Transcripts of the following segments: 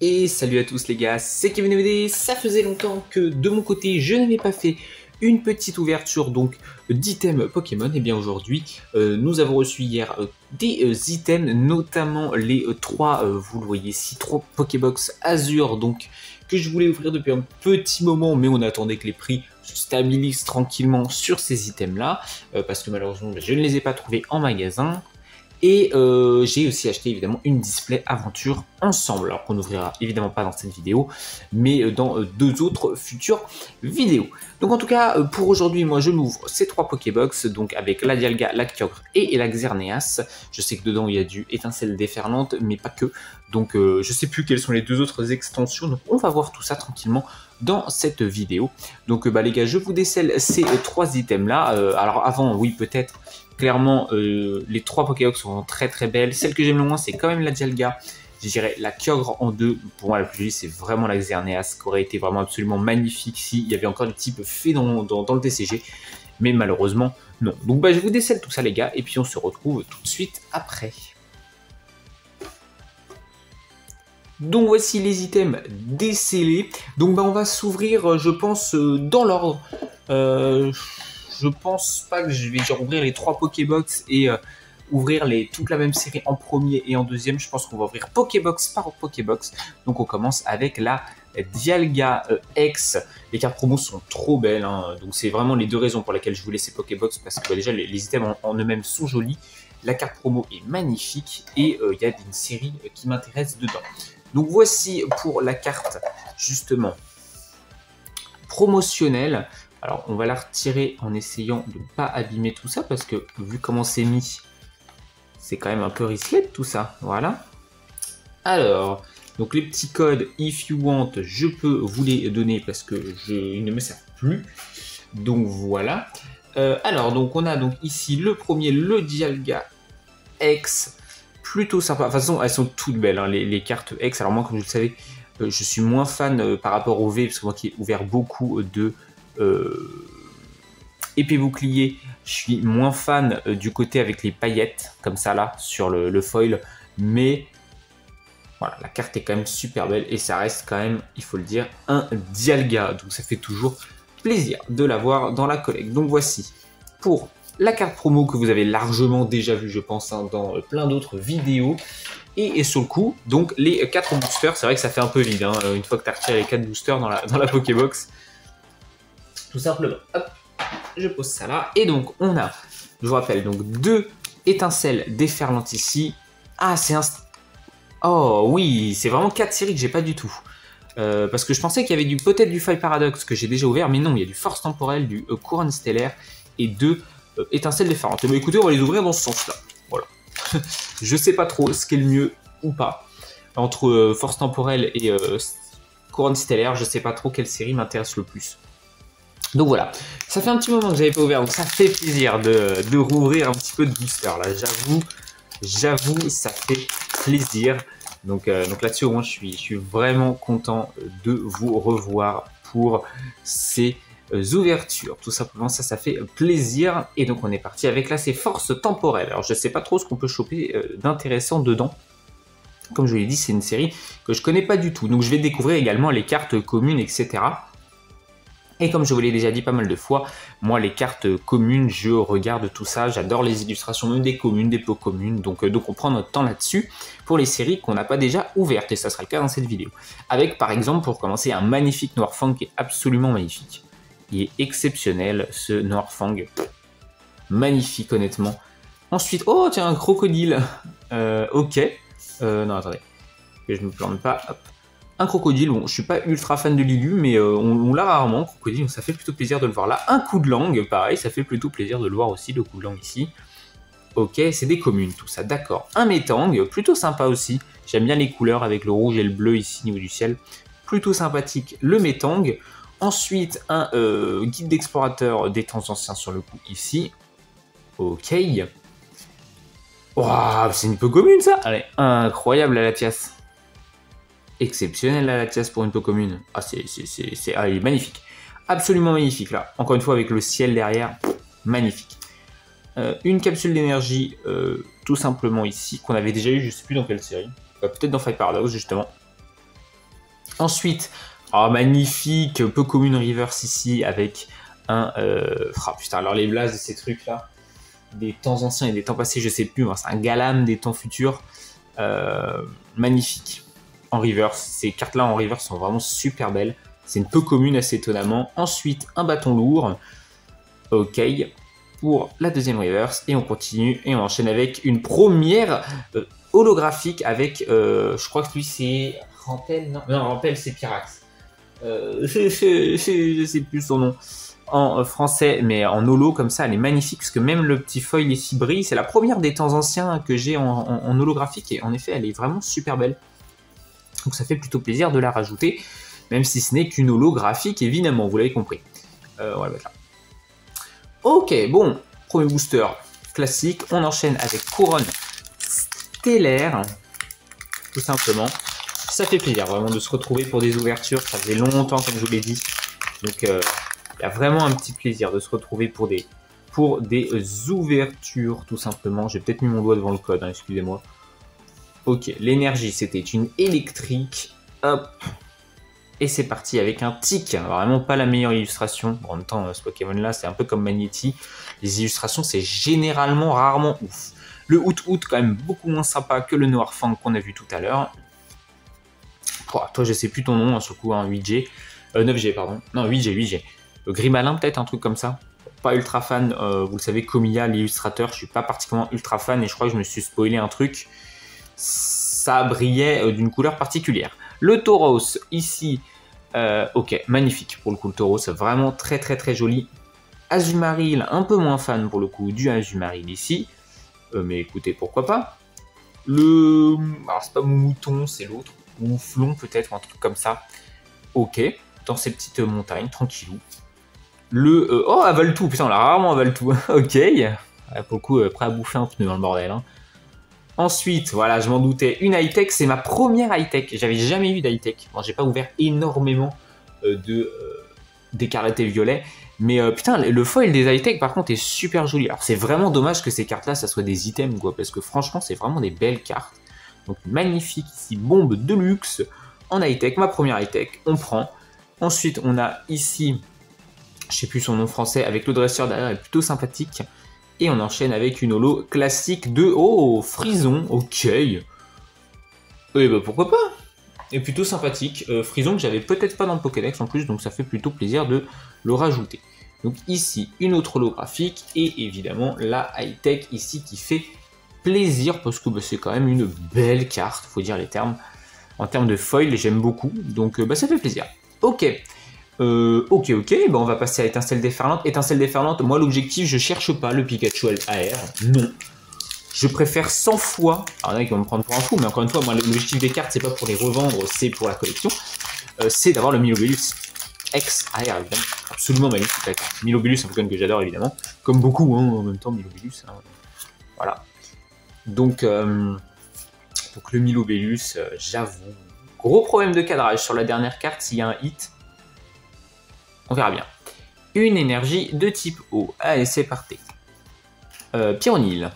Et salut à tous les gars, c'est KevinMD. Ça faisait longtemps que de mon côté je n'avais pas fait une petite ouverture donc d'items Pokémon. Et bien aujourd'hui nous avons reçu hier des items, notamment les trois, vous le voyez ici, 3 Pokébox Azur donc que je voulais ouvrir depuis un petit moment, mais on attendait que les prix se stabilisent tranquillement sur ces items là, parce que malheureusement je ne les ai pas trouvés en magasin. Et j'ai aussi acheté évidemment une display aventure ensemble, alors qu'on n'ouvrira évidemment pas dans cette vidéo, mais dans deux autres futures vidéos. Donc en tout cas, pour aujourd'hui, moi je m'ouvre ces trois Pokébox, donc avec la Dialga, la Kyogre et la Xerneas. Je sais que dedans il y a du étincelle déferlante, mais pas que. Donc je sais plus quelles sont les deux autres extensions, donc on va voir tout ça tranquillement dans cette vidéo. Donc les gars, je vous décèle ces trois items là. Alors avant, oui peut-être, clairement les trois Pokébox sont très très belles. Celle que j'aime le moins c'est quand même la Dialga. Je dirais la Kyogre en deux. Pour moi la plus jolie c'est vraiment la Xerneas, qui aurait été vraiment absolument magnifique s'il y avait encore des types faits dans le TCG. Mais malheureusement non. Donc je vous décèle tout ça les gars, et puis on se retrouve tout de suite après. Donc voici les items décellés. Donc on va s'ouvrir, je pense, dans l'ordre. Je pense pas que je vais ouvrir les 3 Pokébox et ouvrir toute la même série en premier et en deuxième. Je pense qu'on va ouvrir Pokébox par Pokébox. Donc on commence avec la Dialga X. Les cartes promos sont trop belles, hein. Donc c'est vraiment les deux raisons pour lesquelles je voulais ces Pokébox, parce que déjà les items en eux-mêmes sont jolis. La carte promo est magnifique et il y a une série qui m'intéresse dedans. Donc voici pour la carte justement promotionnelle. Alors on va la retirer en essayant de ne pas abîmer tout ça, parce que vu comment c'est mis, c'est quand même un peu risqué de tout ça. Voilà. Alors, donc les petits codes if you want, je peux vous les donner parce que ils ne me servent plus. Donc voilà. Alors donc on a donc ici le premier, le Dialga X. Plutôt sympa. De toute façon, elles sont toutes belles, hein, les cartes X. Alors moi, comme vous le savez, je suis moins fan par rapport au V, parce que moi qui ai ouvert beaucoup de épée bouclier, je suis moins fan du côté avec les paillettes, comme ça là, sur le foil. Mais voilà, la carte est quand même super belle, et ça reste quand même, il faut le dire, un Dialga. Donc ça fait toujours plaisir de l'avoir dans la collecte. Donc voici pour la carte promo que vous avez largement déjà vu, je pense, hein, dans plein d'autres vidéos. Et sur le coup, donc les 4 boosters, c'est vrai que ça fait un peu vide, hein, une fois que tu as retiré les 4 boosters dans la Pokébox. Tout simplement, hop, je pose ça là. Et donc on a, je vous rappelle, donc 2 étincelles déferlantes ici. Ah, c'est un... Oh oui, c'est vraiment 4 séries que j'ai pas du tout. Parce que je pensais qu'il y avait peut-être du Fire Paradox que j'ai déjà ouvert, mais non, il y a du Force Temporelle, du Couronne Stellaire et 2 étincelles déferlantes. Mais écoutez, on va les ouvrir dans ce sens-là. Voilà. Je sais pas trop ce qui est le mieux ou pas entre Force Temporelle et Couronne Stellaire. Je sais pas trop quelle série m'intéresse le plus. Donc voilà, ça fait un petit moment que j'avais pas ouvert, donc ça fait plaisir de rouvrir un petit peu de booster là. J'avoue, ça fait plaisir. Donc là-dessus, au moins, je suis vraiment content de vous revoir pour ces ouvertures. Tout simplement, ça fait plaisir. Et donc, on est parti avec là, ces forces temporelles. Alors, je sais pas trop ce qu'on peut choper d'intéressant dedans. Comme je vous l'ai dit, c'est une série que je connais pas du tout. Donc, je vais découvrir également les cartes communes, etc. Et comme je vous l'ai déjà dit pas mal de fois, moi les cartes communes, je regarde tout ça, j'adore les illustrations même des communes, des pots communes, donc on prend notre temps là-dessus pour les séries qu'on n'a pas déjà ouvertes, et ça sera le cas dans cette vidéo. Avec par exemple, pour commencer, un magnifique Noirfang qui est absolument magnifique. Il est exceptionnel ce Noirfang, magnifique honnêtement. Ensuite, oh tiens, un crocodile, ok, non attendez, que je me plante pas, hop. Un crocodile, bon, je suis pas ultra fan de Lilu, mais on l'a rarement, crocodile, donc ça fait plutôt plaisir de le voir là. Un coup de langue, pareil, ça fait plutôt plaisir de le voir aussi, le coup de langue ici. Ok, c'est des communes, tout ça, d'accord. Un métang, plutôt sympa aussi. J'aime bien les couleurs avec le rouge et le bleu ici au niveau du ciel. Plutôt sympathique, le métang. Ensuite, un guide d'explorateur des temps anciens sur le coup ici. Ok. Waouh, c'est une peu commune ça. Allez, incroyable la Latias. Exceptionnel la Latias pour une peau commune. Ah, il est magnifique. Absolument magnifique là. Encore une fois avec le ciel derrière. Magnifique. Une capsule d'énergie tout simplement ici, qu'on avait déjà eu, je sais plus dans quelle série. Peut-être dans Fire Paradox justement. Ensuite, oh, magnifique, peu commune reverse ici avec un... putain, alors les blasts de ces trucs-là, des temps anciens et des temps passés, je sais plus, c'est un Galam des temps futurs. Magnifique. En reverse, ces cartes-là en reverse sont vraiment super belles. C'est une peu commune assez étonnamment. Ensuite, un bâton lourd. Ok, pour la deuxième reverse. Et on continue et on enchaîne avec une première holographique avec, je crois que lui c'est Rampel, non Rampel c'est Pyrax. Je sais plus son nom en français, mais en holo comme ça, elle est magnifique parce que même le petit foil ici brille. C'est la première des temps anciens que j'ai en holographique et en effet, elle est vraiment super belle. Donc ça fait plutôt plaisir de la rajouter, même si ce n'est qu'une holographique évidemment, vous l'avez compris. On va le mettre là. Ok, bon, premier booster classique. On enchaîne avec couronne stellaire, tout simplement. Ça fait plaisir vraiment de se retrouver pour des ouvertures. Ça faisait longtemps, comme je vous l'ai dit. Donc, il y a vraiment un petit plaisir de se retrouver pour des ouvertures, tout simplement. J'ai peut-être mis mon doigt devant le code, hein, excusez-moi. Ok, l'énergie, c'était une électrique. Hop. Et c'est parti avec un tic. Alors, vraiment pas la meilleure illustration. Bon, en même temps, ce Pokémon-là, c'est un peu comme Magnéti. Les illustrations, c'est généralement rarement ouf. Le Out quand même beaucoup moins sympa que le Noir Fang qu'on a vu tout à l'heure. Oh, toi, je sais plus ton nom, hein, sur le coup, hein, 8G. 9G, pardon. Non, 8G. Grimalin, peut-être, un truc comme ça. Pas ultra fan, vous le savez, Komiya, l'illustrateur, je suis pas particulièrement ultra fan et je crois que je me suis spoilé un truc. Ça brillait d'une couleur particulière. Le Tauros, ici, ok, magnifique pour le coup, le Tauros, vraiment très joli. Azumarill, un peu moins fan pour le coup du Azumarill ici, mais écoutez, pourquoi pas. Alors c'est pas mon mouton, c'est l'autre, Mouflon peut-être, un truc comme ça. Ok, dans ces petites montagnes, tranquillou. Oh, avale tout, putain, on l'a rarement avale tout. Ok, pour le coup, prêt à bouffer un pneu dans le bordel. Hein. Ensuite, voilà, je m'en doutais, une high-tech, c'est ma première high-tech. J'avais jamais eu d'high-tech. Bon, j'ai pas ouvert énormément d'écarlate et violet. Mais putain, le foil des high-tech, par contre, est super joli. Alors, c'est vraiment dommage que ces cartes-là, ça soit des items, quoi. Parce que franchement, c'est vraiment des belles cartes. Donc, magnifique ici, bombe de luxe en high-tech. Ma première high-tech, on prend. Ensuite, on a ici, je sais plus son nom français, avec le dresseur derrière, est plutôt sympathique. Et on enchaîne avec une holo classique de... Oh, Frison, ok. Et bah pourquoi pas. Et plutôt sympathique. Frison que j'avais peut-être pas dans le Pokédex en plus, donc ça fait plutôt plaisir de le rajouter. Donc ici, une autre holographique. Et évidemment, la high-tech ici qui fait plaisir, parce que bah, c'est quand même une belle carte, faut dire les termes. En termes de foil, j'aime beaucoup, donc bah, ça fait plaisir. Ok. Ok, bah on va passer à Étincelle déferlante. Étincelle déferlante, moi l'objectif, je cherche pas le Pikachu AR, non. Je préfère 100 fois, alors il y en a qui vont me prendre pour un fou, mais encore une fois, moi l'objectif des cartes, c'est pas pour les revendre, c'est pour la collection. C'est d'avoir le Milobellus X AR, évidemment. Absolument magnifique la carte. Milobellus, un Pokémon que j'adore, évidemment. Comme beaucoup, hein, en même temps, Milobellus. Hein. Voilà. Donc le Milobellus, j'avoue. Gros problème de cadrage sur la dernière carte, s'il y a un hit. On verra bien. Une énergie de type eau. Allez, c'est parti. Pyronil.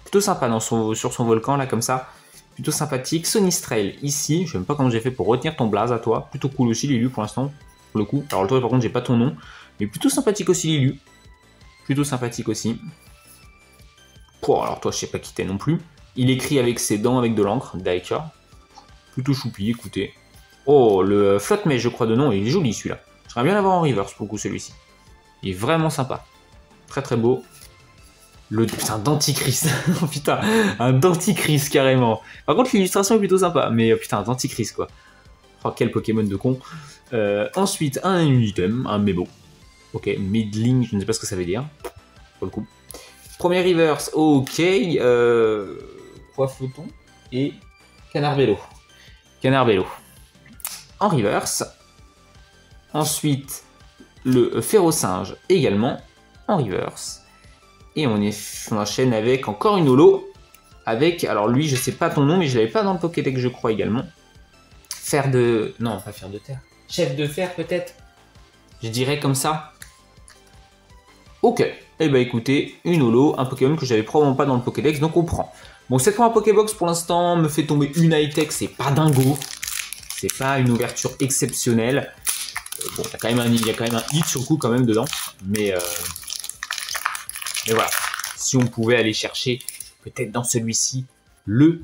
Plutôt sympa sur son volcan, là, comme ça. Plutôt sympathique. Sonistrel, ici. Je sais même pas comment j'ai fait pour retenir ton blaze à toi. Plutôt cool aussi, Lilu, pour l'instant. Pour le coup. Alors, toi, par contre, j'ai pas ton nom. Mais plutôt sympathique aussi, Lilu. Plutôt sympathique aussi. Pouah, alors, toi, je sais pas qui t'es non plus. Il écrit avec ses dents, avec de l'encre. D'accord. Plutôt choupi, écoutez. Oh, le flotte mais je crois de nom. Il est joli, celui-là. J'aimerais bien l'avoir en reverse pour le coup celui-ci. Il est vraiment sympa. Très beau. C'est un denticris. Oh putain, un denticris carrément. Par contre l'illustration est plutôt sympa. Mais putain, un denticris quoi. Oh quel Pokémon de con. Ensuite un item, un Mebo. Ok, middling, je ne sais pas ce que ça veut dire. Pour le coup. Premier reverse, ok. Poifloton et Canarbello. Canarbello. En reverse. Ensuite, le Ferrosinge également en reverse. Et on enchaîne avec encore une holo. Avec, alors lui, je sais pas ton nom, mais je l'avais pas dans le Pokédex, je crois également. Fer de... Non, pas fer de terre. Chef de fer, peut-être. Je dirais comme ça. Ok. Eh ben écoutez, une holo, un Pokémon que j'avais probablement pas dans le Pokédex, donc on prend. Bon, cette fois, un Pokébox, pour l'instant, me fait tomber une high-tech, c'est pas dingo. C'est pas une ouverture exceptionnelle. Bon, il y a quand même un hit sur le coup quand même dedans. Mais voilà. Si on pouvait aller chercher peut-être dans celui-ci le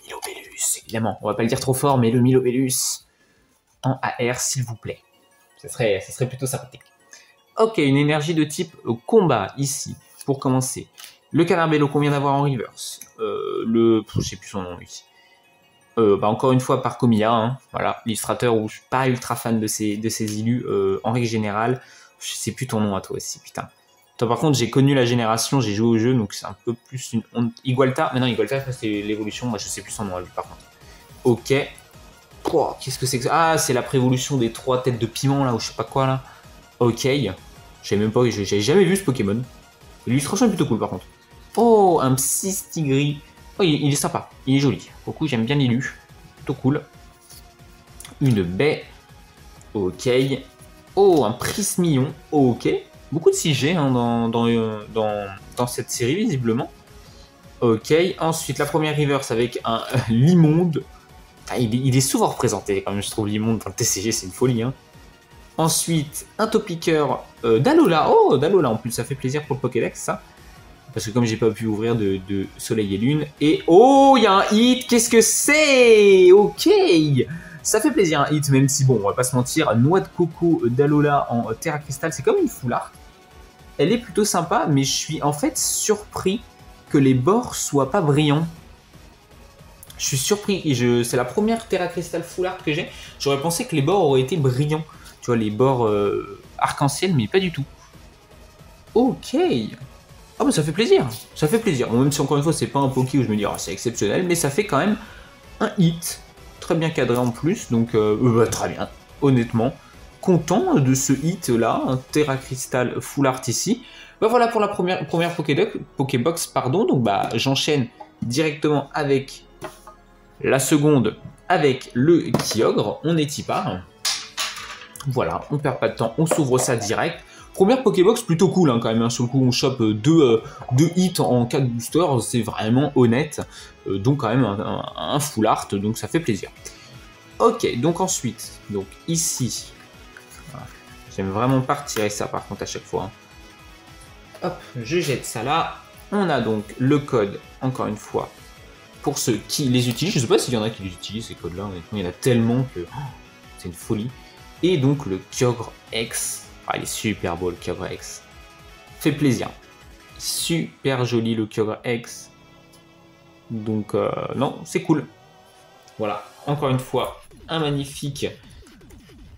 Milobellus, évidemment. On va pas le dire trop fort, mais le Milobellus en AR, s'il vous plaît. Ça serait plutôt sympathique. Ok, une énergie de type combat ici, pour commencer. Le Canarbello qu'on vient d'avoir en reverse. Je sais plus son nom ici. Encore une fois par Komiya, hein, voilà, illustrateur où je suis pas ultra fan de ces illus en règle générale. Je sais plus ton nom à toi aussi, putain. Toi par contre j'ai connu la génération, j'ai joué au jeu, donc c'est un peu plus une honte. Igualta, mais non Igualta c'est l'évolution, moi je sais plus son nom à lui par contre. Ok. Oh, qu'est-ce que c'est que ça? Ah c'est la prévolution des 3 têtes de piment là, ou je sais pas quoi là. Ok. Je savais même pas, j'avais jamais vu ce Pokémon. L'illustration est plutôt cool par contre. Oh, un Psystigris. Oh, il est sympa, il est joli. Beaucoup, j'aime bien l'élu. Plutôt cool. Une baie. Ok. Oh, un Prismillon. Ok. Beaucoup de 6G hein, dans cette série, visiblement. Ok. Ensuite, la première reverse avec un Limonde. Ah, il est souvent représenté, quand même, je trouve, Limonde dans le TCG, c'est une folie. Hein. Ensuite, un Topiqueur d'Alola. Oh, d'Alola en plus, ça fait plaisir pour le Pokédex, ça. Parce que comme j'ai pas pu ouvrir de Soleil et Lune. Et oh, il y a un hit. Qu'est-ce que c'est? Ok. Ça fait plaisir un hit, même si bon, on va pas se mentir. Noix de coco d'Alola en Terra Cristal, c'est comme une full art. Elle est plutôt sympa, mais je suis en fait surpris que les bords soient pas brillants. Je suis surpris. C'est la première Terra Cristal full art que j'ai. J'aurais pensé que les bords auraient été brillants. Tu vois, les bords arc-en-ciel, mais pas du tout. Ok. Ah bah ça fait plaisir, ça fait plaisir. Bon, même si encore une fois c'est pas un Poké où je me dis oh, c'est exceptionnel, mais ça fait quand même un hit, très bien cadré en plus, donc très bien, honnêtement. Content de ce hit là, un Terra Crystal Full Art ici. Bah voilà pour la première Pokébox, pardon, donc bah j'enchaîne directement avec la seconde, avec le Kyogre, on est y part. Voilà, on perd pas de temps, on s'ouvre ça direct. Première Pokébox plutôt cool hein, quand même, hein. Sur le coup on chope deux hits en 4 boosters, c'est vraiment honnête, donc quand même un full art, donc ça fait plaisir. Ok, donc ensuite, donc ici, voilà. J'aime vraiment pas retirer ça par contre à chaque fois. Hein. Hop, je jette ça là, on a donc le code, encore une fois, pour ceux qui les utilisent, je sais pas s'il y en a qui les utilisent ces codes là, honnêtement il y en a tellement que c'est une folie. Et donc le Kyogre X. Ah, il est super beau le Kyogre X. Fait plaisir. Super joli le Kyogre X. Donc, non, c'est cool. Voilà, encore une fois, un magnifique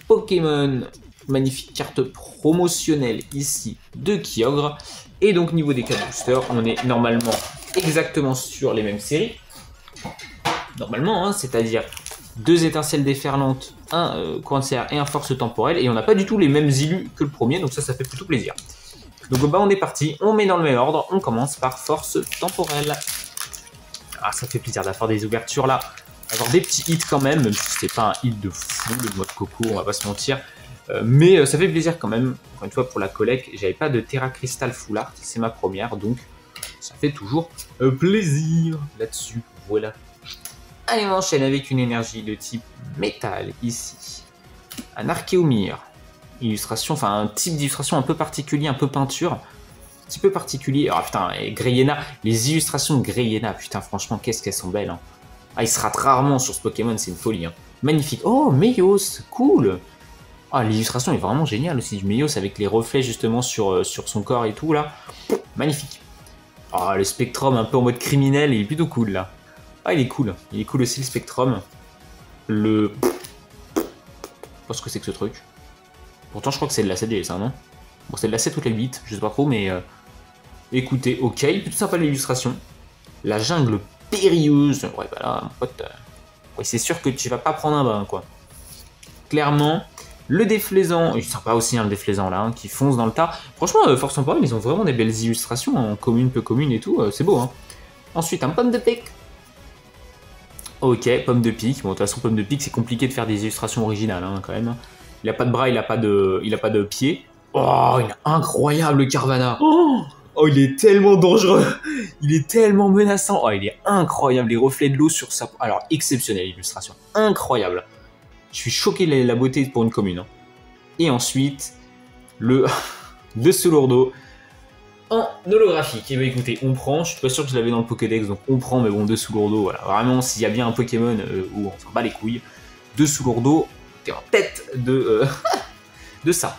Pokémon. Magnifique carte promotionnelle ici de Kyogre. Et donc, niveau des 4 boosters, on est normalement exactement sur les mêmes séries. Normalement, hein, c'est-à-dire 2 étincelles déferlantes, un courant de CR et un force temporelle, et on n'a pas du tout les mêmes illus que le premier, donc ça fait plutôt plaisir. Donc bah on est parti, on met dans le même ordre, on commence par force temporelle. Ah ça fait plaisir d'avoir des ouvertures là, avoir des petits hits quand même si c'est pas un hit de fou, le mode coco, on va pas se mentir. Mais ça fait plaisir quand même, encore une fois pour la collecte, j'avais pas de Terra Crystal Full Art, c'est ma première, donc ça fait toujours plaisir là-dessus, voilà. Allez, on enchaîne avec une énergie de type métal, ici. Un Archéomir. Illustration, enfin un type d'illustration un peu particulier, un peu peinture. Un petit peu particulier. Ah putain, et Greyena, les illustrations de Greyena, putain, franchement, qu'est-ce qu'elles sont belles. Hein. Ah, il se rate rarement sur ce Pokémon, c'est une folie. Hein. Magnifique. Oh, Meios, cool. Ah, l'illustration est vraiment géniale aussi du Meios avec les reflets justement sur son corps et tout, là. Magnifique. Ah, le Spectrum un peu en mode criminel, il est plutôt cool, là. Ah, il est cool aussi le Spectrum. Je sais pas ce que c'est que ce truc. Pourtant, je crois que c'est de la 7G, ça, non? Bon, c'est de la 7 ou de la 8, je sais pas trop, mais... Écoutez, ok, plutôt sympa l'illustration. La jungle périlleuse. Ouais, bah là, mon pote... Ouais, c'est sûr que tu vas pas prendre un bain, quoi. Clairement, le déflaisant... Il est sympa aussi, hein, le déflaisant, là, hein, qui fonce dans le tas. Franchement, Force Temporelle, ils ont vraiment des belles illustrations, en commune, peu commune et tout. C'est beau, hein. Ensuite, un pomme de pique. Ok, pomme de pique. Bon, de toute façon, pomme de pique, c'est compliqué de faire des illustrations originales, hein, quand même. Il a pas de bras, il a pas de pied. Oh, il est incroyable, le Carvanha. Oh, il est tellement dangereux. Il est tellement menaçant. Oh, il est incroyable. Les reflets de l'eau sur sa... Alors, exceptionnelle illustration. Incroyable. Je suis choqué de la beauté pour une commune. Hein. Et ensuite, le de Solourdo en holographique. Et bah écoutez, on prend. Je suis pas sûr que je l'avais dans le Pokédex, donc on prend. Mais bon, de Solourdo, voilà. Vraiment, s'il y a bien un Pokémon où on s'en bat les couilles, de Solourdo, t'es en tête de, de ça.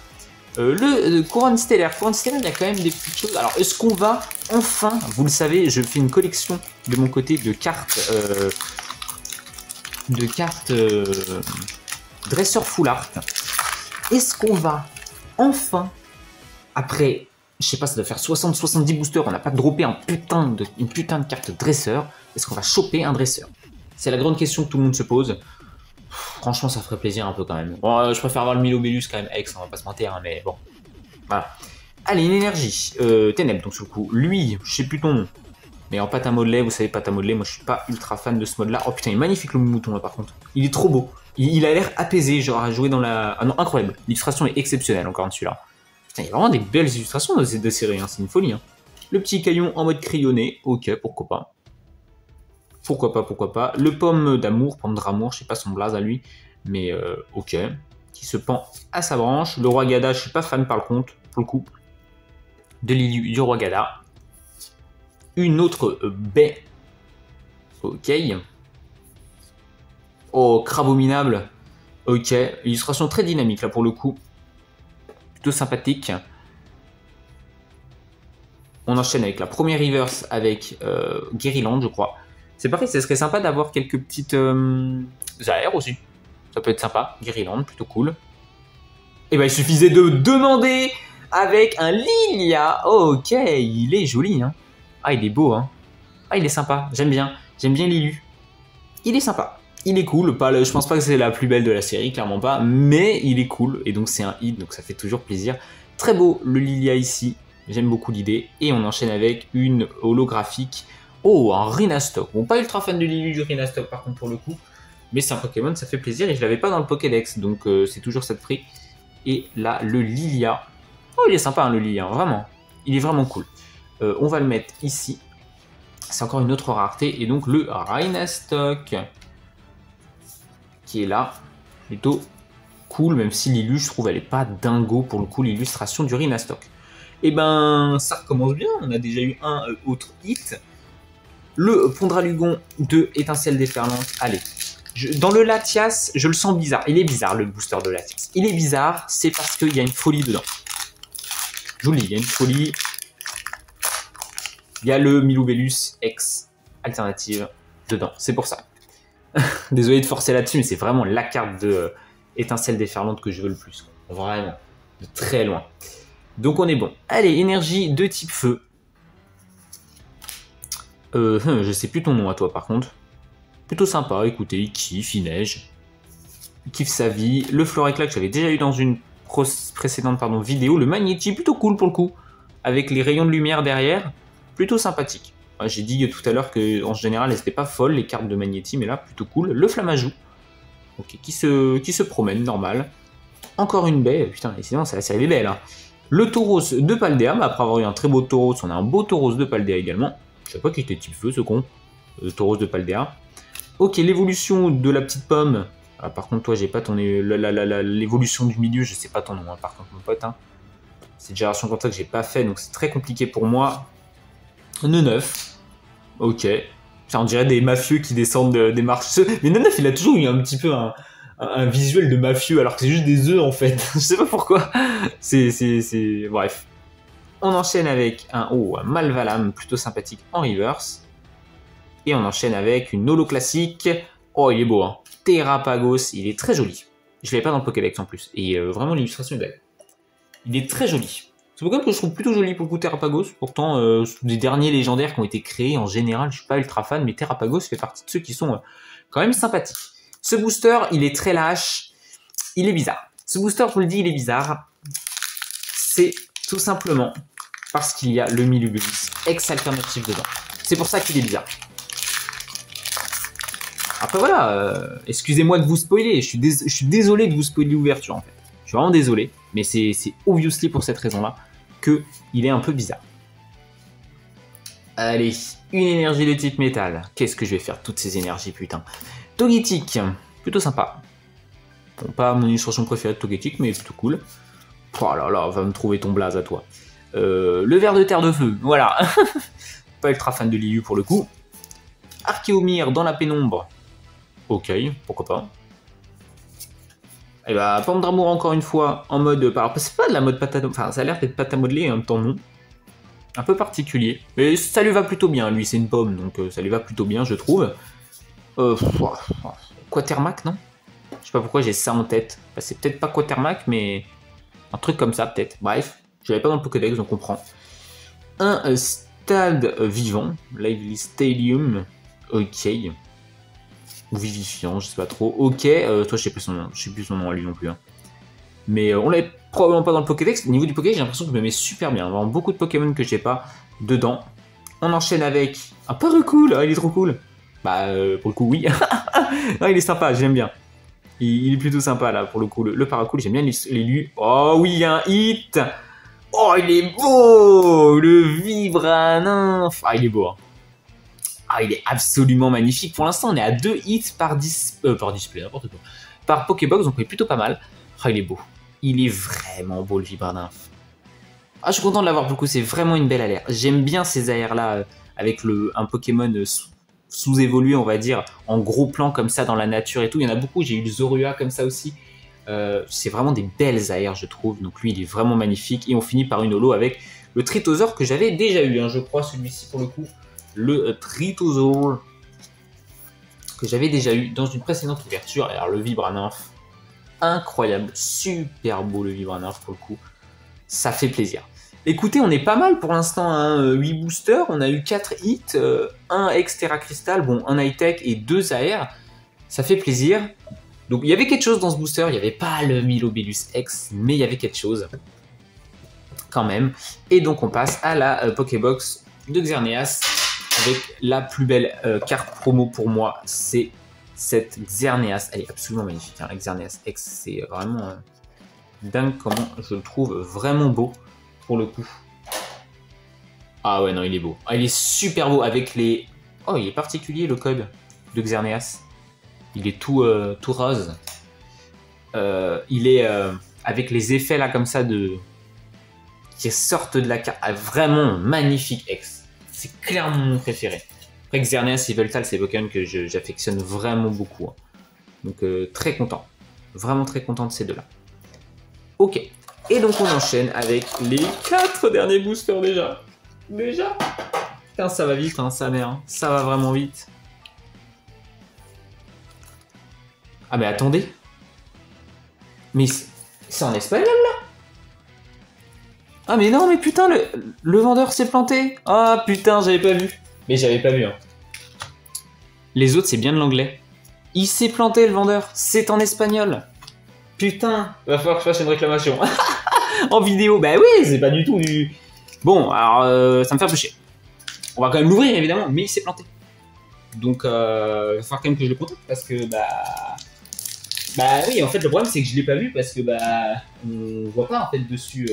Le Couronne Stellaire. Couronne Stellaire, il y a quand même des petites choses. Alors, est-ce qu'on va enfin, vous le savez, je fais une collection de mon côté de cartes. Dresseur Full Art. Est-ce qu'on va enfin, après, je sais pas, ça doit faire 60-70 boosters, on n'a pas droppé une putain de carte dresseur, est-ce qu'on va choper un dresseur? C'est la grande question que tout le monde se pose. Franchement, ça ferait plaisir un peu quand même. Bon, je préfère avoir le Milobellus quand même, ex, on va pas se mentir, hein, mais bon. Voilà. Allez, une énergie. Ténèbres, donc sur le coup. Lui, je sais plus ton nom. Mais en pâte à modeler, vous savez, pâte à modeler, moi je suis pas ultra fan de ce mode là. Oh putain, il est magnifique le mouton là par contre. Il est trop beau. Il a l'air apaisé, genre à jouer dans la. Ah non, incroyable. L'illustration est exceptionnelle encore dessus là. Putain, il y a vraiment des belles illustrations dans ces deux séries, hein. C'est une folie. Hein. Le petit caillon en mode crayonné, ok, pourquoi pas. Pourquoi pas. Le pomme d'amour, pomme d'amour, je sais pas son blaze à lui, mais ok. Qui se pend à sa branche. Le roi Gada, je suis pas fan par contre, pour le coup. De l'illu du roi Gada. Une autre baie. Ok. Oh, crabominable. Ok. Illustration très dynamique là pour le coup. Plutôt sympathique. On enchaîne avec la première reverse avec Guériland, je crois. C'est pareil, ça serait sympa d'avoir quelques petites aères aussi. Ça peut être sympa. Guériland, plutôt cool. Et ben il suffisait de demander avec un Lilia. Ok, il est joli, hein. Ah, il est beau, hein. Ah, il est sympa. J'aime bien. J'aime bien Lilu. Il est sympa. Il est cool. Je pense pas que c'est la plus belle de la série, clairement pas. Mais il est cool. Et donc, c'est un hit. Donc, ça fait toujours plaisir. Très beau, le Lilia ici. J'aime beaucoup l'idée. Et on enchaîne avec une holographique. Oh, un Rhinastock. Bon, pas ultra fan de Lilu du Rhinastock, par contre, pour le coup. Mais c'est un Pokémon, ça fait plaisir. Et je l'avais pas dans le Pokédex. Donc, c'est toujours ça de prix. Et là, le Lilia. Oh, il est sympa, hein, le Lilia. Vraiment. Il est vraiment cool. On va le mettre ici. C'est encore une autre rareté. Et donc le Rhinastock qui est là. Plutôt cool, même si l'illu, je trouve, elle est pas dingo pour le coup, l'illustration du Rhinastock. Et ben, ça recommence bien. On a déjà eu un autre hit. Le Pondralugon de Étincelle déferlante. Allez. Dans le Latias, je le sens bizarre. Il est bizarre, le booster de Latias. Il est bizarre, c'est parce qu'il y a une folie dedans. Je vous le dis, il y a une folie. Il y a le Milobellus X alternative dedans. C'est pour ça. Désolé de forcer là-dessus, mais c'est vraiment la carte de Étincelle déferlante que je veux le plus. Vraiment. De très loin. Donc on est bon. Allez, énergie de type feu. Je sais plus ton nom à toi par contre. Plutôt sympa, écoutez, il kiffe, il neige. Il kiffe sa vie. Le Floréclat que j'avais déjà eu dans une précédente vidéo. Le Magnéti, plutôt cool pour le coup. Avec les rayons de lumière derrière. Plutôt sympathique. J'ai dit tout à l'heure qu'en général, elles n'étaient pas folles, les cartes de Magnéti, mais là, plutôt cool. Le Flamajou, okay, qui se promène, normal. Encore une baie, putain, et sinon, c'est la série des baies, là. Le Tauros de Paldea, mais après avoir eu un très beau Tauros, on a un beau Tauros de Paldea également. Je sais pas qui était type feu, ce con. Le Tauros de Paldea. Ok, l'évolution de la petite pomme. Ah, par contre, toi, j'ai pas ton... L'évolution du milieu, je sais pas ton nom, hein, par contre, mon pote. Hein. C'est une génération comme ça que j'ai pas fait, donc c'est très compliqué pour moi. Neuf. Ok. On dirait des mafieux qui descendent des marches. Mais Neuf, il a toujours eu un petit peu un visuel de mafieux, alors que c'est juste des œufs en fait. Je sais pas pourquoi. Bref. On enchaîne avec un Malvalam plutôt sympathique en reverse. Et on enchaîne avec une holo classique. Oh, il est beau, hein. Terrapagos, il est très joli. Je l'avais pas dans le Pokédex en plus. Et vraiment, l'illustration est belle. Il est très joli. C'est Pokémon que je trouve plutôt joli pour le coup, Terrapagos. Pourtant, des derniers légendaires qui ont été créés, en général, je suis pas ultra fan, mais Terrapagos fait partie de ceux qui sont quand même sympathiques. Ce booster, il est très lâche. Il est bizarre. Ce booster, je vous le dis, il est bizarre. C'est tout simplement parce qu'il y a le Milobellus X alternatif dedans. C'est pour ça qu'il est bizarre. Après voilà, excusez-moi de vous spoiler. Je suis désolé de vous spoiler l'ouverture en fait. Je suis vraiment désolé, mais c'est obviously pour cette raison-là qu'il est un peu bizarre. Allez, une énergie de type métal. Qu'est-ce que je vais faire toutes ces énergies, putain. Togetic, plutôt sympa. Bon, pas mon illustration préférée de Togetic, mais plutôt cool. Oh là là, va me trouver ton blaze à toi. Le ver de terre de feu, voilà. Pas ultra fan de Liu pour le coup. Archéomir dans la pénombre. Ok, pourquoi pas. Et bah, Pomme d'amour encore une fois en mode. Alors, c'est pas de la mode pâte à... Enfin, ça a l'air d'être pâte à modeler et en même temps non. Un peu particulier. Mais ça lui va plutôt bien, lui, c'est une pomme, donc ça lui va plutôt bien, je trouve. Quatermac, non? Je sais pas pourquoi j'ai ça en tête. Bah, c'est peut-être pas Quatermac, mais un truc comme ça, peut-être. Bref, je l'avais pas dans le Pokédex, donc on prend. Un stade vivant, Lively Stadium. Ok. Ou vivifiant, je sais pas trop. Ok, toi, je sais plus son nom à lui non plus. Hein. Mais on l'avait probablement pas dans le Pokédex. Au niveau du Pokédex, j'ai l'impression que je me mets super bien. Vraiment beaucoup de Pokémon que j'ai pas dedans. On enchaîne avec un Paracool. Ah, il est trop cool. Bah, pour le coup, oui. Non, il est sympa, j'aime bien. Il est plutôt sympa, là, pour le coup. Le Paracool, j'aime bien l'élu. Oh oui, il y a un hit. Oh, il est beau. Le Vibranymph. Ah, il est beau, hein. Ah, il est absolument magnifique. Pour l'instant, on est à 2 hits par display, n'importe quoi. Par Pokébox, donc on est plutôt pas mal. Ah, il est beau. Il est vraiment beau, le Vibranymph. Ah, je suis content de l'avoir, beaucoup. C'est vraiment une belle alerte. J'aime bien ces aères-là, avec un Pokémon sous-évolué, on va dire, en gros plan comme ça dans la nature et tout. Il y en a beaucoup. J'ai eu le Zorua comme ça aussi. C'est vraiment des belles aères, je trouve. Donc lui, il est vraiment magnifique. Et on finit par une holo avec le Tritosaur que j'avais déjà eu, hein, je crois, celui-ci pour le coup. Le Tritosaur que j'avais déjà eu dans une précédente ouverture. Alors le Vibranymph, incroyable, super beau le Vibranymph pour le coup, ça fait plaisir. Écoutez, on est pas mal pour l'instant, hein, 8 boosters, on a eu 4 hits, 1 Extera Crystal, bon, un high-tech et 2 AR, ça fait plaisir. Donc il y avait quelque chose dans ce booster, il n'y avait pas le Milobellus X, mais il y avait quelque chose quand même. Et donc on passe à la Pokébox de Xerneas, avec la plus belle carte promo pour moi, c'est cette Xerneas. Elle est absolument magnifique, hein, la Xerneas X, c'est vraiment dingue comment je le trouve vraiment beau pour le coup. Ah ouais, non, il est beau. Ah, il est super beau avec les... Oh, il est particulier le code de Xerneas. Il est tout rose. Il est avec les effets là comme ça qui sortent de la carte. Ah, vraiment magnifique X. C'est clairement mon préféré. Après Xerneas et Yveltal, c'est des Pokémon que j'affectionne vraiment beaucoup. Hein. Donc très content. Vraiment très content de ces deux-là. Ok. Et donc on enchaîne avec les 4 derniers boosters déjà. Putain, ça va vite, hein, sa mère. Hein. Ça va vraiment vite. Ah mais attendez. Mais c'est en espagnol là? Ah mais non, mais putain, le vendeur s'est planté. Ah putain, j'avais pas vu. Mais j'avais pas vu. Hein. Les autres, c'est bien de l'anglais. Il s'est planté, le vendeur. C'est en espagnol. Putain, va falloir que je fasse une réclamation. En vidéo, bah oui, c'est pas du tout du... Bon, alors, ça me fait un peu chier. On va quand même l'ouvrir, évidemment, mais il s'est planté. Donc, il va falloir quand même que je le contacte, parce que, Bah oui, en fait, le problème, c'est que je l'ai pas vu, parce que, on voit pas, en fait, dessus...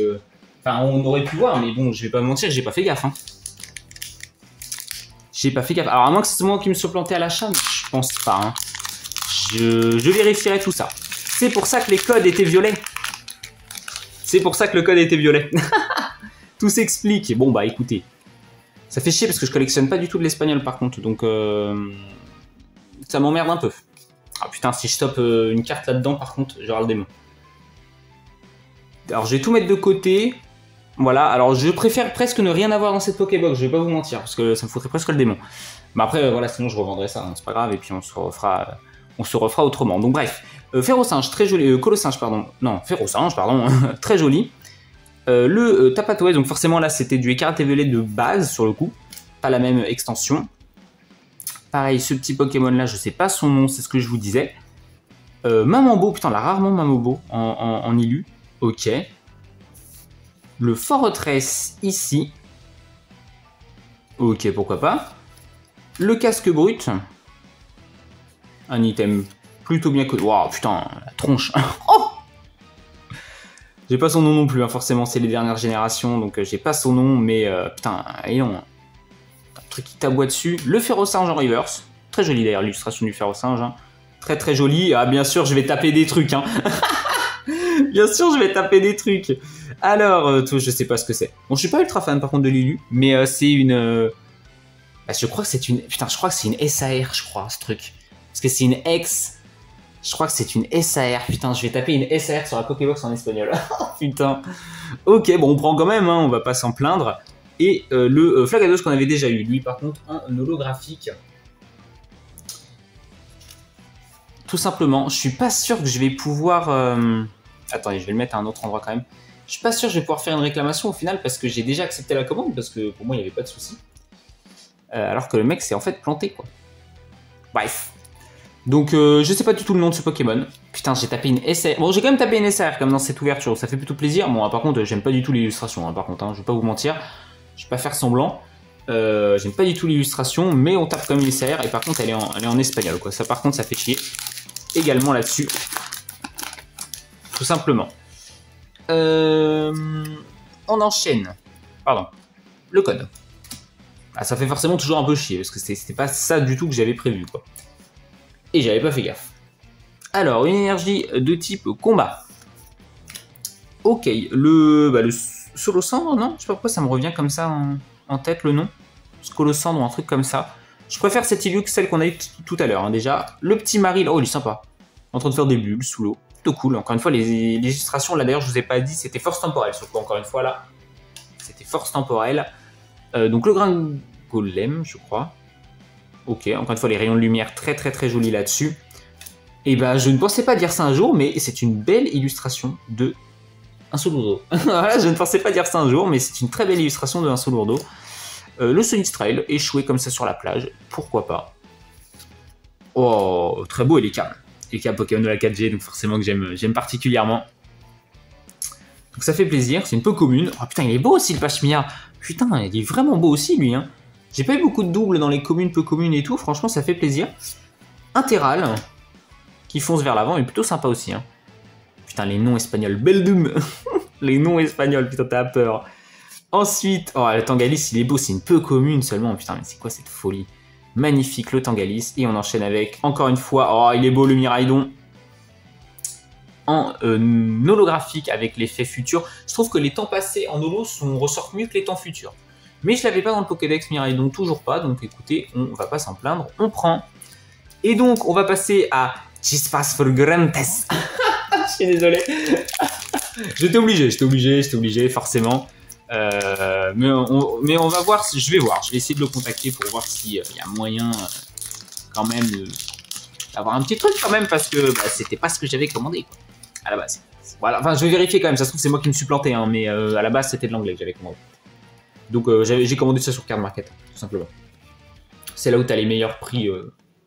Enfin, on aurait pu voir, mais bon, je vais pas me mentir, j'ai pas fait gaffe. Hein. J'ai pas fait gaffe. Alors, à moins que c'est moi qui me sois planté à l'achat, mais je pense pas. Hein. Je vérifierai tout ça. C'est pour ça que les codes étaient violets. C'est pour ça que le code était violet. Tout s'explique. Bon, bah écoutez. Ça fait chier parce que je collectionne pas du tout de l'espagnol par contre. Donc, ça m'emmerde un peu. Ah putain, si je stoppe une carte là-dedans, par contre, j'aurai le démon. Alors, je vais tout mettre de côté. Voilà, alors je préfère presque ne rien avoir dans cette Pokébox, je vais pas vous mentir, parce que ça me foutrait presque le démon. Mais après, voilà, sinon je revendrai ça, hein, c'est pas grave, et puis on se refera autrement. Donc bref, Ferrosinge, très joli, Colossinge, pardon, non, Ferrosinge, pardon, très joli. Le Tapatoise, donc forcément là c'était du écarté violet de base sur le coup, pas la même extension. Pareil, ce petit Pokémon là, je sais pas son nom, c'est ce que je vous disais. Mamambo, putain, là rarement Mamambo en élu, ok. Le Fortress ici. Ok, pourquoi pas. Le casque brut. Un item plutôt bien connu. Waouh, putain, la tronche. Oh, j'ai pas son nom non plus, hein, forcément, c'est les dernières générations, donc j'ai pas son nom, mais putain, ayons un truc qui taboie dessus. Le Ferrosinge en reverse. Très joli d'ailleurs, l'illustration du Ferrosinge. Hein. Très très joli. Ah, bien sûr, je vais taper des trucs. Hein. Bien sûr, je vais taper des trucs. Alors, je sais pas ce que c'est. Bon, je suis pas ultra fan par contre de Lulu, mais c'est une... Bah, je crois que c'est une... Putain, je crois que c'est une SAR, je crois, ce truc. Parce que c'est une ex... Je crois que c'est une SAR. Putain, je vais taper une SAR sur la Pokébox en espagnol. Putain. Ok, bon, on prend quand même, hein, on va pas s'en plaindre. Et le Flagados qu'on avait déjà eu, lui, par contre, en holographique. Tout simplement, je suis pas sûr que je vais pouvoir... Attendez, je vais le mettre à un autre endroit quand même. Je suis pas sûr que je vais pouvoir faire une réclamation au final parce que j'ai déjà accepté la commande, parce que pour moi, il n'y avait pas de souci. Alors que le mec s'est en fait planté, quoi. Bref. Donc, je sais pas du tout le nom de ce Pokémon. Putain, j'ai tapé une SR. Bon, j'ai quand même tapé une SR comme dans cette ouverture, ça fait plutôt plaisir. Bon, par contre, j'aime pas du tout l'illustration, hein, par contre, hein, je vais pas vous mentir. Je vais pas faire semblant. J'aime pas du tout l'illustration, mais on tape comme une SR et par contre, elle est en espagnol, quoi. Ça, par contre, ça fait chier. Également là-dessus. Tout simplement. On enchaîne. Pardon. Le code. Ah, ça fait forcément toujours un peu chier, parce que c'était pas ça du tout que j'avais prévu, quoi. Et j'avais pas fait gaffe. Alors, une énergie de type combat. Ok, le Solo Cendre, non? Je sais pas pourquoi ça me revient comme ça en tête, le nom. Solo Cendre ou un truc comme ça. Je préfère cette Ilux, celle qu'on a eu tout à l'heure, hein, déjà. Le petit Maril, oh, il est sympa. En train de faire des bulles sous l'eau. Plutôt cool. Encore une fois, les illustrations, là d'ailleurs, je vous ai pas dit, c'était force temporelle, surtout encore une fois, là. C'était force temporelle. Donc le grain golem, je crois. Ok, encore une fois, les rayons de lumière très très très jolis là-dessus. Et ben, je ne pensais pas dire ça un jour, mais c'est une belle illustration de un Solourdo. Voilà, je ne pensais pas dire ça un jour, mais c'est une très belle illustration de un Solourdo. Le Sonic Trail, échoué comme ça sur la plage, pourquoi pas. Oh, très beau, et les cas Pokémon de la 4G, donc forcément que j'aime particulièrement. Donc ça fait plaisir, c'est une peu commune. Oh putain, il est beau aussi le Pachmia. Putain, il est vraiment beau aussi lui. Hein. J'ai pas eu beaucoup de doubles dans les communes, peu communes et tout, franchement ça fait plaisir. Intéral, qui fonce vers l'avant, est plutôt sympa aussi. Hein. Putain, les noms espagnols, Beldum. Les noms espagnols, putain, t'as peur. Ensuite, oh, le Tangalis, il est beau, c'est une peu commune seulement. Putain, mais c'est quoi cette folie? Magnifique, le Tangalis. Et on enchaîne avec, encore une fois, oh, il est beau le Miraidon. En holographique avec l'effet futur. Je trouve que les temps passés en holo ressortent mieux que les temps futurs. Mais je l'avais pas dans le Pokédex Miraidon, toujours pas. Donc écoutez, on va pas s'en plaindre, on prend. Et donc, on va passer à Chispas Fulgurantes. Je suis désolé. J'étais obligé, forcément. Mais on va voir, je vais essayer de le contacter pour voir s'il y a moyen quand même d'avoir un petit truc quand même, parce que c'était pas ce que j'avais commandé quoi, à la base. Voilà, enfin je vais vérifier quand même, ça se trouve c'est moi qui me suis planté, hein, mais à la base c'était de l'anglais que j'avais commandé. Donc j'ai commandé ça sur Card Market, tout simplement. C'est là où tu as les meilleurs prix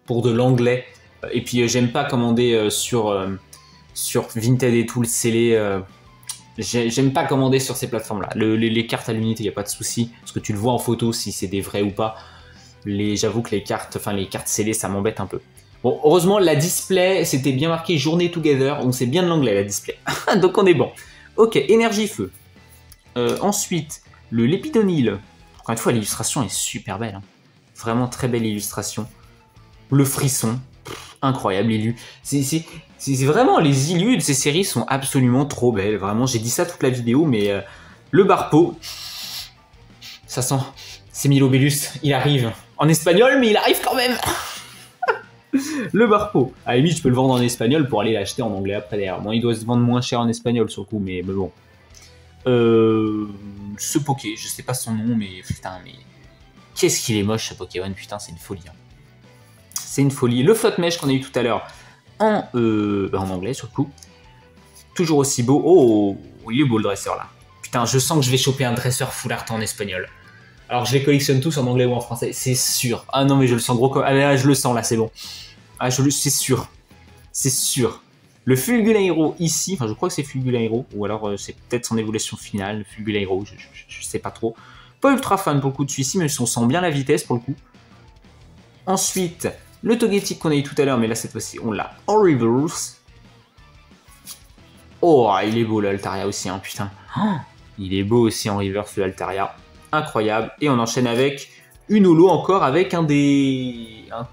pour de l'anglais. Et puis j'aime pas commander sur Vinted et tout, le scellé. J'aime pas commander sur ces plateformes-là. Les cartes à l'unité, il n'y a pas de souci, parce que tu le vois en photo si c'est des vrais ou pas. J'avoue que les cartes scellées, ça m'embête un peu. Bon, heureusement, la display, c'était bien marqué Journée Together, donc c'est bien de l'anglais la display. Donc on est bon. Ok, énergie feu. Ensuite, le Lépidonil. Encore une fois, l'illustration est super belle. Hein. Vraiment très belle illustration. Le frisson. Incroyable, Illu. C'est vraiment, les Illus de ces séries sont absolument trop belles. Vraiment, j'ai dit ça toute la vidéo, mais le Barpo, ça sent. C'est Milobellus, il arrive. En espagnol, mais il arrive quand même. Le Barpo. À la limite, je peux le vendre en espagnol pour aller l'acheter en anglais après derrière. Bon, il doit se vendre moins cher en espagnol sur le coup, mais bon. Ce Poké, je sais pas son nom, mais putain, mais qu'est-ce qu'il est moche ce Pokémon, putain, c'est une folie. Hein. C'est une folie. Le Flotte-Mèche qu'on a eu tout à l'heure en anglais sur le coup. Toujours aussi beau. Oh, il est beau le dresseur là. Putain, je sens que je vais choper un dresseur full art en espagnol. Alors je les collectionne tous en anglais ou en français, c'est sûr. Ah non mais je le sens gros comme... Ah là, je le sens là, c'est bon. Ah, c'est sûr. C'est sûr. Le Fulguleiro ici, enfin je crois que c'est Fulguleiro, ou alors c'est peut-être son évolution finale, le Fulguleiro, je sais pas trop. Pas ultra fan pour le coup de celui-ci, mais on sent bien la vitesse pour le coup. Ensuite, le Togetic qu'on a eu tout à l'heure, mais là cette fois-ci on l'a en reverse. Oh, il est beau l'Altaria aussi, hein, putain. Oh, il est beau aussi en reverse le Altaria. Incroyable. Et on enchaîne avec une holo encore avec un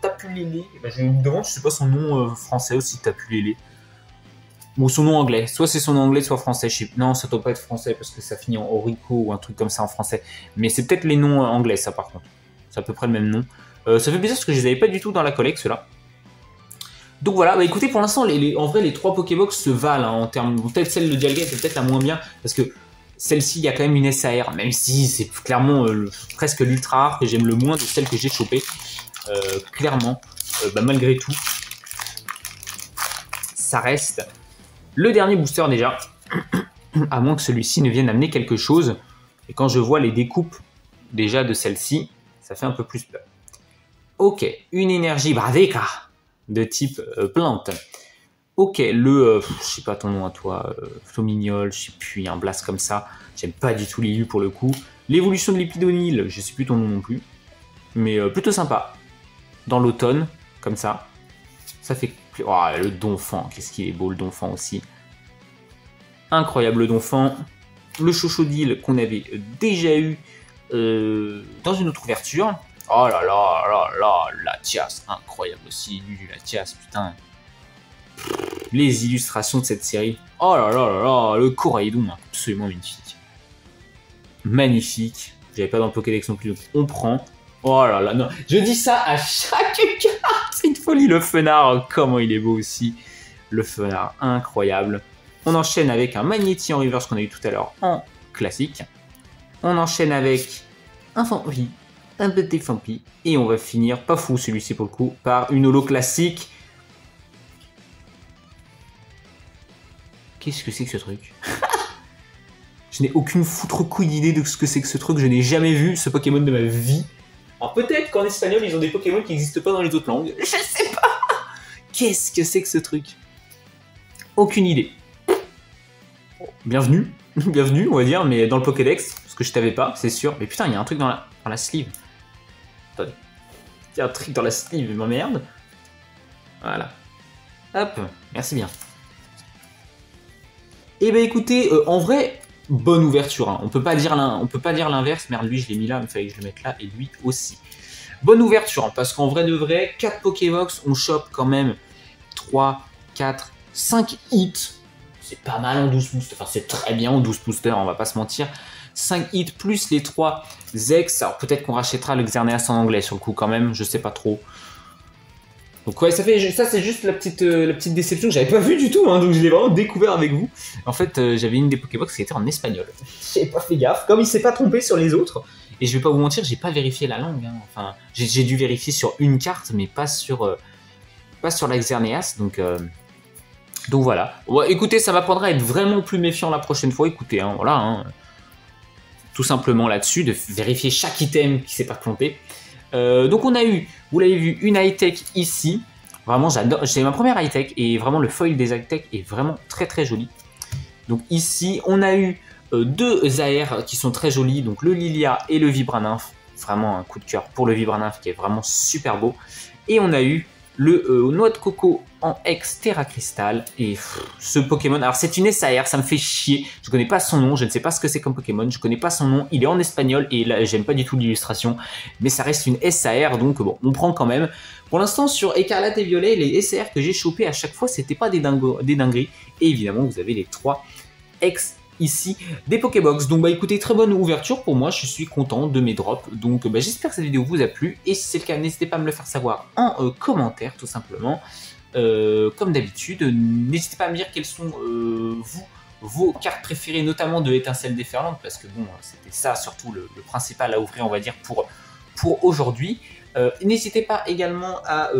Tapu Lele. Ben, je me demande, je sais pas son nom français aussi, Tapu Lele. Ou son nom anglais. Soit c'est son nom anglais, soit français. Non, ça doit pas être français parce que ça finit en Orico ou un truc comme ça en français. Mais c'est peut-être les noms anglais, ça par contre. C'est à peu près le même nom. Ça fait bizarre parce que je les avais pas du tout dans la collecte, ceux-là. Donc voilà, bah écoutez, pour l'instant, en vrai, les 3 Pokébox se valent hein, en termes. Peut-être celle de Dialga est peut-être la moins bien parce que celle-ci, il y a quand même une SAR, même si c'est clairement presque l'ultra rare que j'aime le moins de celle que j'ai chopée. Clairement, bah, malgré tout, ça reste le dernier booster déjà, à moins que celui-ci ne vienne amener quelque chose. Et quand je vois les découpes déjà de celle-ci, ça fait un peu plus peur. Ok, une énergie Braveca de type plante. Ok, je sais pas ton nom à toi, Flomignol, je sais plus, un blast comme ça. J'aime pas du tout l'IU pour le coup. L'évolution de l'Épidonil, je sais plus ton nom non plus. Mais plutôt sympa. Dans l'automne, comme ça. Ça fait... Oh, le Donphan, qu'est-ce qu'il est beau le Donphan aussi. Incroyable le Donphan. Le Chochodile qu'on avait déjà eu dans une autre ouverture. Oh là là là là, la Tias, incroyable aussi, la Tias, putain. Les illustrations de cette série. Oh là là là là, le Coraidon, absolument magnifique. Magnifique. J'avais pas dans le Pokédex non plus, donc on prend. Oh là là, non. Je dis ça à chaque carte, c'est une folie. Le Fenard, comment il est beau aussi. Le Fenard, incroyable. On enchaîne avec un Magnéti en reverse qu'on a eu tout à l'heure en classique. On enchaîne avec un Fampi, un petit Fampi. Et on va finir, pas fou celui-ci pour le coup, par une holo classique. Qu'est-ce que c'est que ce truc? Je n'ai aucune foutre couille d'idée de ce que c'est que ce truc. Je n'ai jamais vu ce Pokémon de ma vie. Alors peut-être qu'en espagnol, ils ont des Pokémon qui n'existent pas dans les autres langues. Je sais pas. Qu'est-ce que c'est que ce truc? Aucune idée. Bienvenue. Bienvenue, on va dire, mais dans le Pokédex. Parce que je t'avais pas, c'est sûr. Mais putain, il y a un truc dans la sleeve. Attendez. Il y a un truc dans la sleeve, je m'emmerde. Voilà. Hop, merci bien. Et ben écoutez, en vrai, bonne ouverture. Hein. On peut pas dire l'inverse. Merde, lui je l'ai mis là, il fallait que je le mette là, et lui aussi. Bonne ouverture, hein, parce qu'en vrai de vrai, 4 Pokébox, on chope quand même 3, 4, 5 hits. C'est pas mal en 12 boosters, enfin c'est très bien en 12 boosters, on va pas se mentir. 5 hits plus les 3 Zex, alors peut-être qu'on rachètera le Xerneas en anglais sur le coup quand même, je sais pas trop. Donc ouais, ça c'est juste la petite déception que j'avais pas vue du tout, hein, donc je l'ai vraiment découvert avec vous. En fait, j'avais une des Pokébox qui était en espagnol. J'ai pas fait gaffe, comme il s'est pas trompé sur les autres. Et je vais pas vous mentir, j'ai pas vérifié la langue. Hein. Enfin, j'ai dû vérifier sur une carte, mais pas sur la Xerneas. Donc voilà. Ouais, écoutez, ça m'apprendra à être vraiment plus méfiant la prochaine fois. Écoutez, hein, voilà. Hein, tout simplement là-dessus, de vérifier chaque item qui s'est pas trompé. Donc on a eu, vous l'avez vu, une high-tech ici. Vraiment, j'adore. C'est ma première high-tech et vraiment le foil des high-tech est vraiment très très joli. Donc ici, on a eu 2 AR qui sont très jolis. Donc le Lilia et le Vibranymph. Vraiment un coup de cœur pour le Vibranymph qui est vraiment super beau. Et on a eu le Noix de Coco en ex Terra Crystal. Et ce Pokémon, alors c'est une SAR, ça me fait chier. Je connais pas son nom, je ne sais pas ce que c'est comme Pokémon. Je connais pas son nom, il est en espagnol et là j'aime pas du tout l'illustration. Mais ça reste une SAR, donc bon, on prend quand même. Pour l'instant sur Écarlate et Violet, les SAR que j'ai chopé à chaque fois, c'était pas des dingueries. Et évidemment, vous avez les 3 ex ici des Pokébox. Donc bah écoutez, très bonne ouverture pour moi, je suis content de mes drops. Donc bah, j'espère que cette vidéo vous a plu. Et si c'est le cas, n'hésitez pas à me le faire savoir en commentaire tout simplement. Comme d'habitude, n'hésitez pas à me dire quelles sont vos cartes préférées, notamment de Étincelle déferlante, parce que bon, c'était ça surtout le principal à ouvrir, on va dire, pour aujourd'hui. N'hésitez pas également à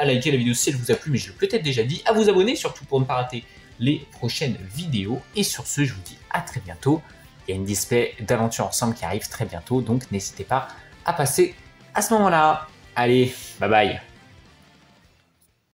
liker la vidéo si elle vous a plu, mais je l'ai peut-être déjà dit, à vous abonner, surtout pour ne pas rater les prochaines vidéos. Et sur ce, je vous dis à très bientôt. Il y a une display d'aventure ensemble qui arrive très bientôt, donc n'hésitez pas à passer à ce moment-là. Allez, bye bye.